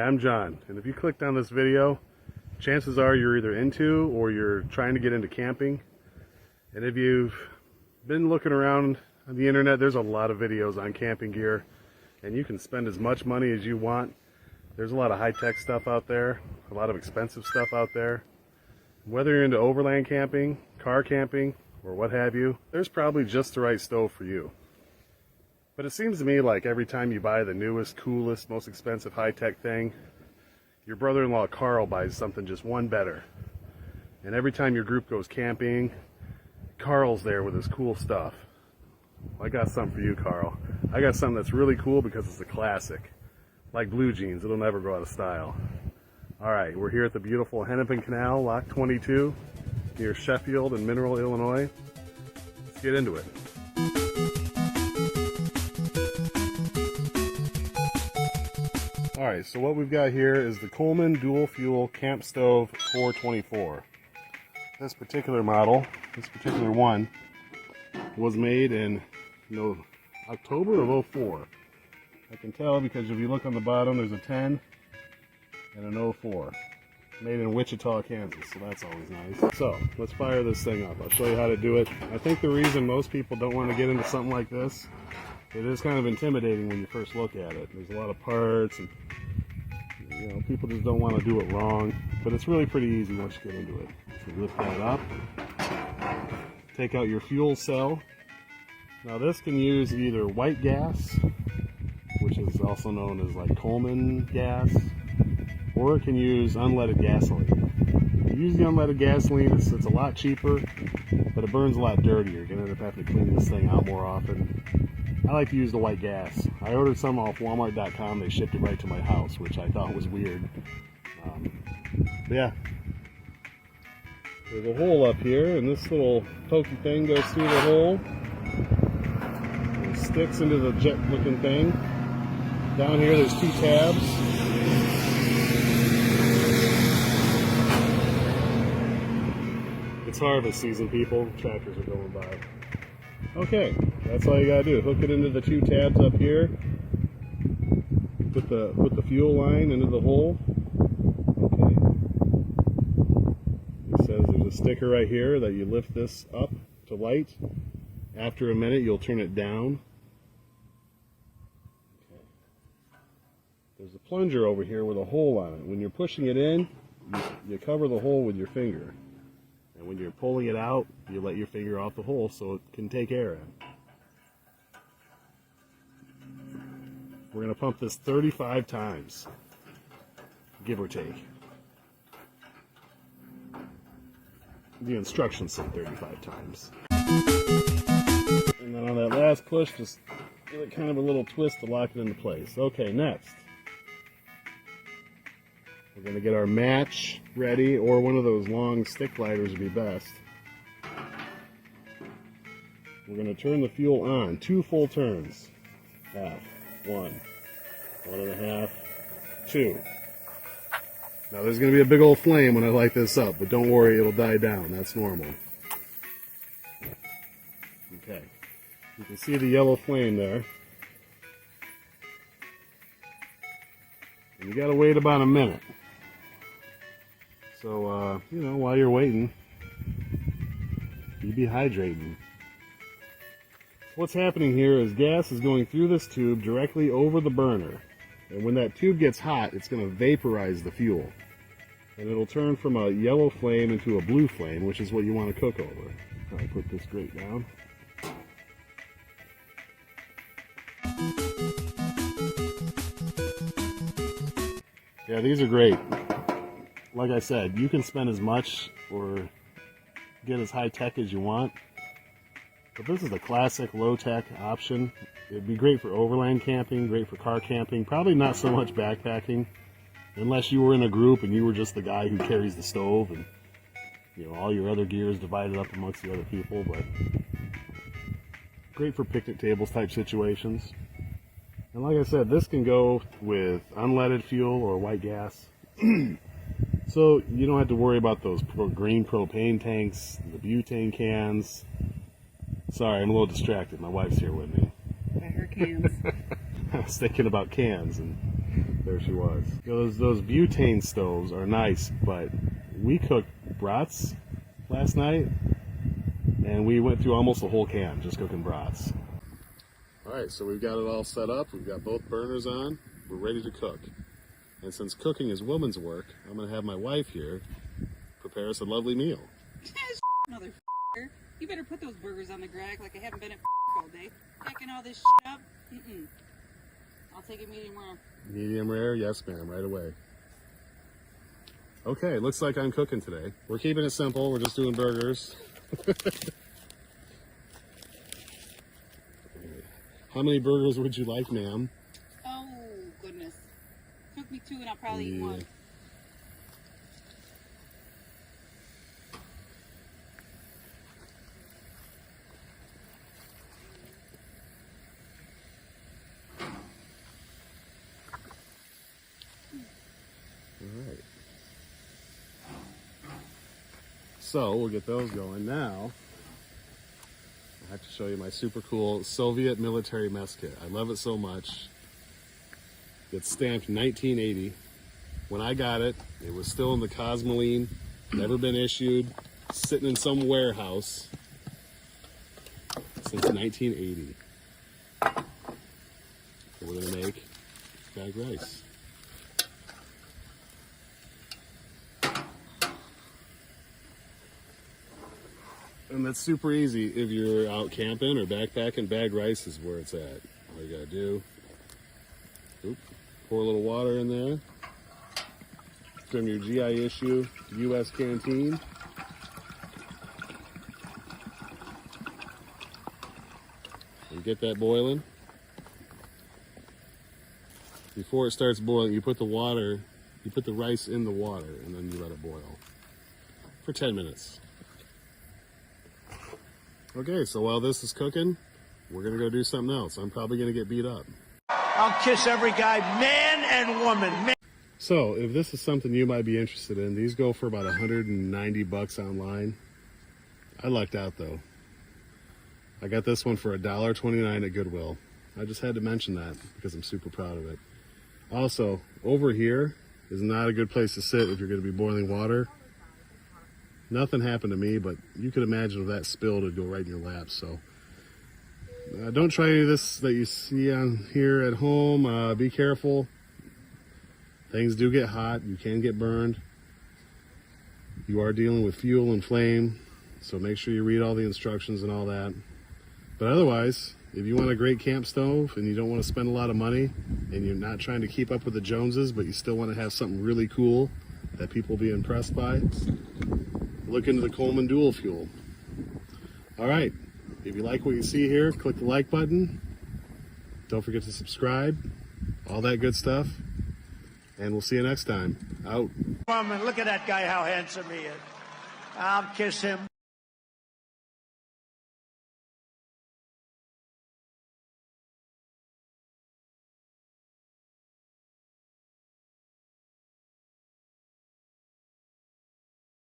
I'm John, and if you clicked on this video, chances are you're either into or you're trying to get into camping. And if you've been looking around on the internet, there's a lot of videos on camping gear, and you can spend as much money as you want. There's a lot of high-tech stuff out there, a lot of expensive stuff out there. Whether you're into overland camping, car camping, or what have you, there's probably just the right stove for you. But it seems to me like every time you buy the newest, coolest, most expensive high-tech thing, your brother-in-law Carl buys something just one better. And every time your group goes camping, Carl's there with his cool stuff. Well, I got something for you, Carl. I got something that's really cool because it's a classic. Like blue jeans, it'll never go out of style. Alright, we're here at the beautiful Hennepin Canal Lock 22 near Sheffield and Mineral, Illinois. Let's get into it. Alright, so what we've got here is the Coleman DualFuel Camp Stove 424. This particular model, this particular one, was made in October of 04. I can tell because if you look on the bottom, there's a 10 and an 04. Made in Wichita, Kansas, so that's always nice. So, let's fire this thing up. I'll show you how to do it. I think the reason most people don't want to get into something like this, it is kind of intimidating when you first look at it. There's a lot of parts, and people just don't want to do it wrong. But it's really pretty easy once you get into it. So lift that up. Take out your fuel cell. Now this can use either white gas, which is also known as like Coleman gas, or it can use unleaded gasoline. If you use the unleaded gasoline, it's a lot cheaper, but it burns a lot dirtier. You're going to end up having to clean this thing out more often. I like to use the white gas. I ordered some off Walmart.com. They shipped it right to my house, which I thought was weird. But yeah. There's a hole up here, and this little pokey thing goes through the hole. It sticks into the jet-looking thing. Down here, there's two tabs. It's harvest season, people. Tractors are going by. Okay, that's all you gotta do. Hook it into the two tabs up here. Put the fuel line into the hole. Okay. It says there's a sticker right here that you lift this up to light. After a minute, you'll turn it down. Okay. There's a plunger over here with a hole on it. When you're pushing it in, you cover the hole with your finger. And when you're pulling it out, you let your finger off the hole so it can take air in. We're going to pump this 35 times, give or take. The instructions say 35 times. And then on that last push, just give it kind of a little twist to lock it into place. Okay, next. We're going to get our match ready, or one of those long stick lighters would be best. We're going to turn the fuel on, 2 full turns. Half, 1, 1.5, 2. Now there's going to be a big old flame when I light this up, but don't worry, it'll die down. That's normal. Okay. You can see the yellow flame there. And you got to wait about a minute. So, while you're waiting, you be hydrating. What's happening here is gas is going through this tube directly over the burner. And when that tube gets hot, it's going to vaporize the fuel. And it'll turn from a yellow flame into a blue flame, which is what you want to cook over. I'll put this grate down. Yeah, these are great. Like I said, you can spend as much or get as high-tech as you want. But this is a classic low-tech option. It'd be great for overland camping, great for car camping, probably not so much backpacking, unless you were in a group and you were just the guy who carries the stove and all your other gear is divided up amongst the other people. But great for picnic tables type situations. And like I said, this can go with unleaded fuel or white gas. So you don't have to worry about those green propane tanks, the butane cans. Sorry, I'm a little distracted. My wife's here with me. By her cans. I was thinking about cans, and There she was. Those butane stoves are nice, but we cooked brats last night, and we went through almost a whole can just cooking brats. All right, so we've got it all set up. We've got both burners on. We're ready to cook. And since cooking is woman's work, I'm gonna have my wife here prepare us a lovely meal. Motherfucker. You better put those burgers on the grill like I haven't been at all day. Packing all this shit up. I'll take it medium rare. Medium rare? Yes, ma'am, right away. Okay, looks like I'm cooking today. We're keeping it simple. We're just doing burgers. How many burgers would you like, ma'am? Oh, goodness. Cook me two and I'll probably eat one. Alright. So we'll get those going now. I have to show you my super cool Soviet military mess kit. I love it so much. It's stamped 1980. When I got it, it was still in the Cosmoline, never been issued, sitting in some warehouse since 1980. So we're gonna make bagged rice. And that's super easy if you're out camping or backpacking. Bagged rice is where it's at. All you gotta do, pour a little water in there from your GI issue U.S. canteen. And get that boiling. Before it starts boiling, you put the rice in the water, and then you let it boil for 10 minutes. Okay, so while this is cooking, we're gonna go do something else. I'm probably gonna get beat up. I'll kiss every guy, man and woman. Man. So if this is something you might be interested in, these go for about 190 bucks online. I lucked out though. I got this one for $1.29 at Goodwill. I just had to mention that because I'm super proud of it. Also, over here is not a good place to sit if you're gonna be boiling water. Nothing happened to me, but you could imagine if that spilled, it'd go right in your lap. So don't try any of this that you see on here at home. Be careful. Things do get hot. You can get burned. You are dealing with fuel and flame, so make sure you read all the instructions and all that. But otherwise, if you want a great camp stove and you don't want to spend a lot of money and you're not trying to keep up with the Joneses, but you still want to have something really cool that people will be impressed by, look into the Coleman DualFuel. All right, if you like what you see here, click the like button. Don't forget to subscribe, all that good stuff. And we'll see you next time. Out. Woman, look at that guy, how handsome he is. I'll kiss him.